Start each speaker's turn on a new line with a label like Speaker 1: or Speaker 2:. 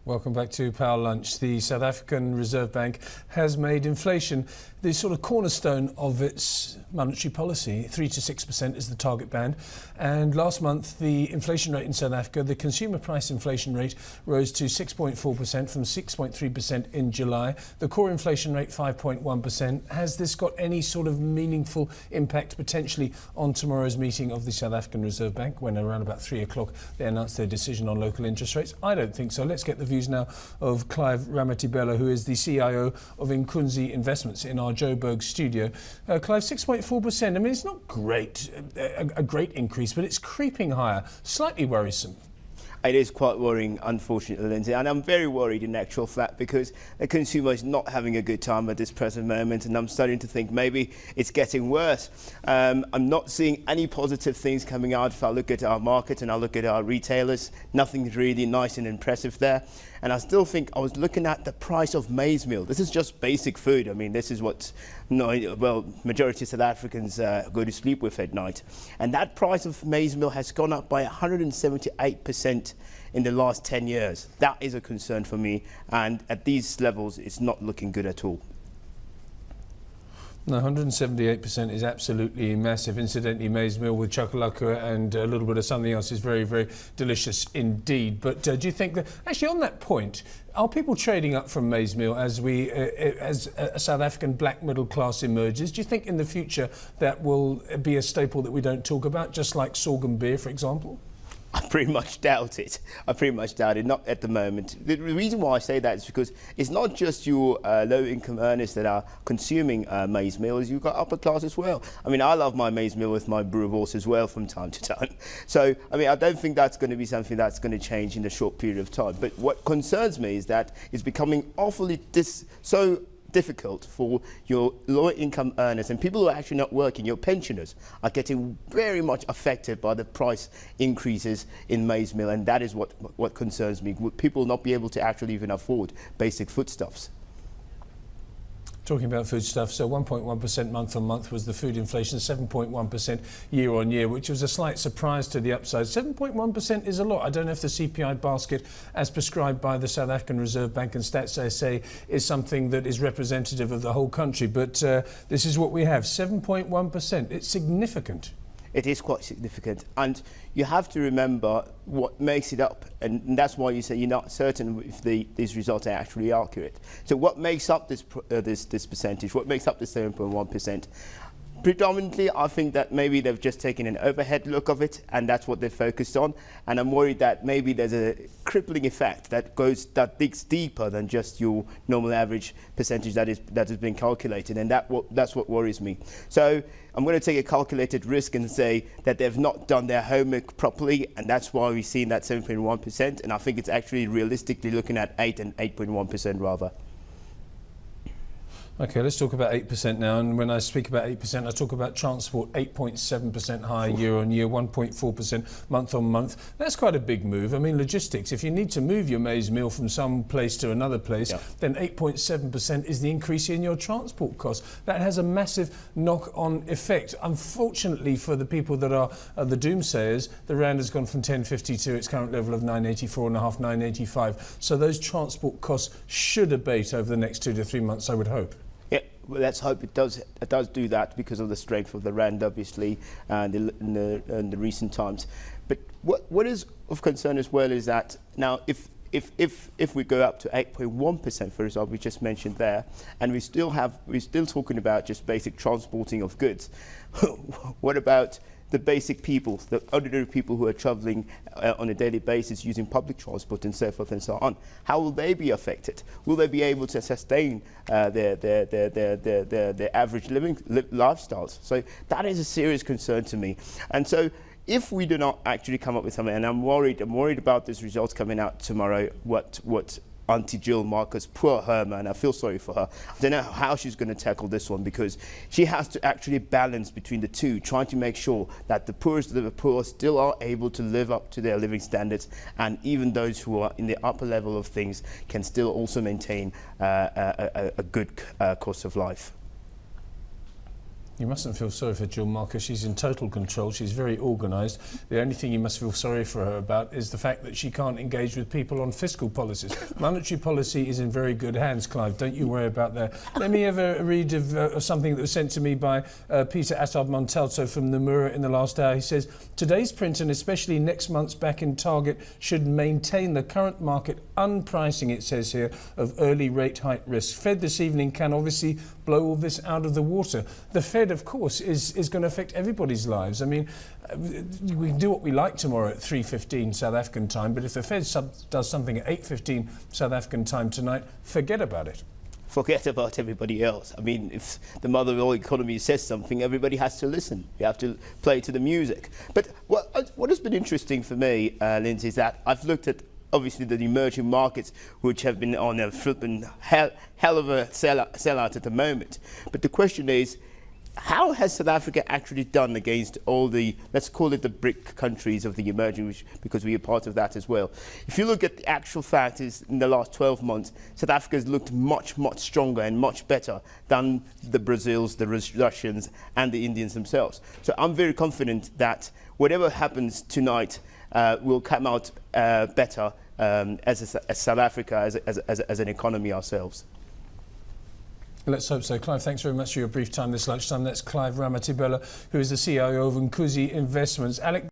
Speaker 1: Welcome back to Power Lunch. The South African Reserve Bank has made inflation the sort of cornerstone of its monetary policy. 3 to 6% is the target band. And last month, the inflation rate in South Africa, the consumer price inflation rate, rose to 6.4% from 6.3% in July. The core inflation rate, 5.1%. Has this got any sort of meaningful impact potentially on tomorrow's meeting of the South African Reserve Bank, when around about 3 o'clock they announce their decision on local interest rates? I don't think so. Let's get the views now of Clive Ramatibela, who is the CIO of Nkunzi Investments, in our Joburg studio. Clive, 6.4%. I mean, it's not great, a great increase, but it's creeping higher. Slightly worrisome.
Speaker 2: It is quite worrying, unfortunately, Lindsay, and I'm very worried in actual fact because the consumer is not having a good time at this present moment, and I'm starting to think maybe it's getting worse. I'm not seeing any positive things coming out. If I look at our market and I look at our retailers, nothing really nice and impressive there. And I still think, I was looking at the price of maize meal. This is just basic food. I mean, this is what, majority of South Africans go to sleep with at night. And that price of maize meal has gone up by 178% in the last 10 years. That is a concern for me. And at these levels, it's not looking good at all.
Speaker 1: No, 178% is absolutely massive. Incidentally, maize meal with chakalaka and a little bit of something else is very, very delicious indeed. But do you think that, actually on that point, are people trading up from maize meal as a South African black middle class emerges? Do you think in the future that will be a staple that we don't talk about, just like sorghum beer, for example?
Speaker 2: I pretty much doubt it. Not at the moment. The reason why I say that is because it's not just your low-income earners that are consuming maize meal, you've got upper class as well. I mean, I love my maize meal with my boerewors as well from time to time. So, I mean, I don't think that's going to be something that's going to change in a short period of time. But what concerns me is that it's becoming awfully so difficult for your lower income earners and people who are actually not working. Your pensioners are getting very much affected by the price increases in maize meal, and that is what concerns me. Would people not be able to actually even afford basic foodstuffs?
Speaker 1: Talking about foodstuff, so 1.1% month on month was the food inflation, 7.1% year on year, which was a slight surprise to the upside. 7.1% is a lot. I don't know if the CPI basket, as prescribed by the South African Reserve Bank and Stats SA, is something that is representative of the whole country, but this is what we have, 7.1%. It's significant.
Speaker 2: It is quite significant, and you have to remember what makes it up, and that's why you say you're not certain if these results are actually accurate. So what makes up this percentage? What makes up this 7.1%? Predominantly, I think that maybe they've just taken an overhead look of it, and that's what they're focused on. And I'm worried that maybe there's a crippling effect that digs deeper than just your normal average percentage that has been calculated, and that's what worries me. So I'm going to take a calculated risk and say that they've not done their homework properly, and that's why we're seeing that 7.1%. And I think it's actually realistically looking at 8 and 8.1% rather.
Speaker 1: Okay, let's talk about 8% now. And when I speak about 8%, I talk about transport, 8.7% higher year on year, 1.4% month on month. That's quite a big move. I mean, logistics, if you need to move your maize meal from some place to another place, then 8.7% is the increase in your transport costs. That has a massive knock-on effect. Unfortunately, for the people that are the doomsayers, the rand has gone from 10.50 to its current level of 9.84.5, 9.85. So those transport costs should abate over the next 2 to 3 months, I would hope.
Speaker 2: Well, let's hope it does do that because of the strength of the rand, obviously, and in the recent times. But what is of concern as well is that now if we go up to 8.1%, for example, we just mentioned there, and we're still talking about just basic transporting of goods. What about the basic people, the ordinary people who are traveling on a daily basis using public transport and so forth and so on? How will they be affected? Will they be able to sustain their average lifestyles? So that is a serious concern to me. And so if we do not actually come up with something, and I'm worried about these results coming out tomorrow, what Auntie Jill Marcus, poor her, man, I feel sorry for her. I don't know how she's going to tackle this one, because she has to actually balance between the two, trying to make sure that the poorest of the poor still are able to live up to their living standards, and even those who are in the upper level of things can still also maintain a good course of life.
Speaker 1: You mustn't feel sorry for Jill Marcus. She's in total control. She's very organised. The only thing you must feel sorry for her about is the fact that she can't engage with people on fiscal policies. Monetary policy is in very good hands, Clive. Don't you worry about that. Let me have a read of something that was sent to me by Peter Assad Montalto from the Mirror in the last hour. He says, today's print and especially next month's back-in target should maintain the current market unpricing, it says here, of early rate hike risk. Fed this evening can obviously blow all this out of the water. The Fed, of course, is going to affect everybody's lives. I mean, we can do what we like tomorrow at 3:15 South African time, but if the Fed does something at 8:15 South African time tonight, forget about it.
Speaker 2: Forget about everybody else. I mean, if the mother of all economies says something, everybody has to listen. You have to play to the music. But what has been interesting for me, Lindsay, is that I've looked at obviously the emerging markets, which have been on a flipping hell of a sellout at the moment. But the question is, how has South Africa actually done against all the, let's call it the BRIC countries of the emerging, because we are part of that as well? If you look at the actual fact is in the last 12 months, South Africa has looked much, much stronger and much better than the Brazils, the Russians and the Indians themselves. So I'm very confident that whatever happens tonight will come out better as South Africa, as an economy ourselves.
Speaker 1: Let's hope so. Clive, thanks very much for your brief time this lunchtime. That's Clive Ramatibela, who is the CIO of Nkuzi Investments. Alec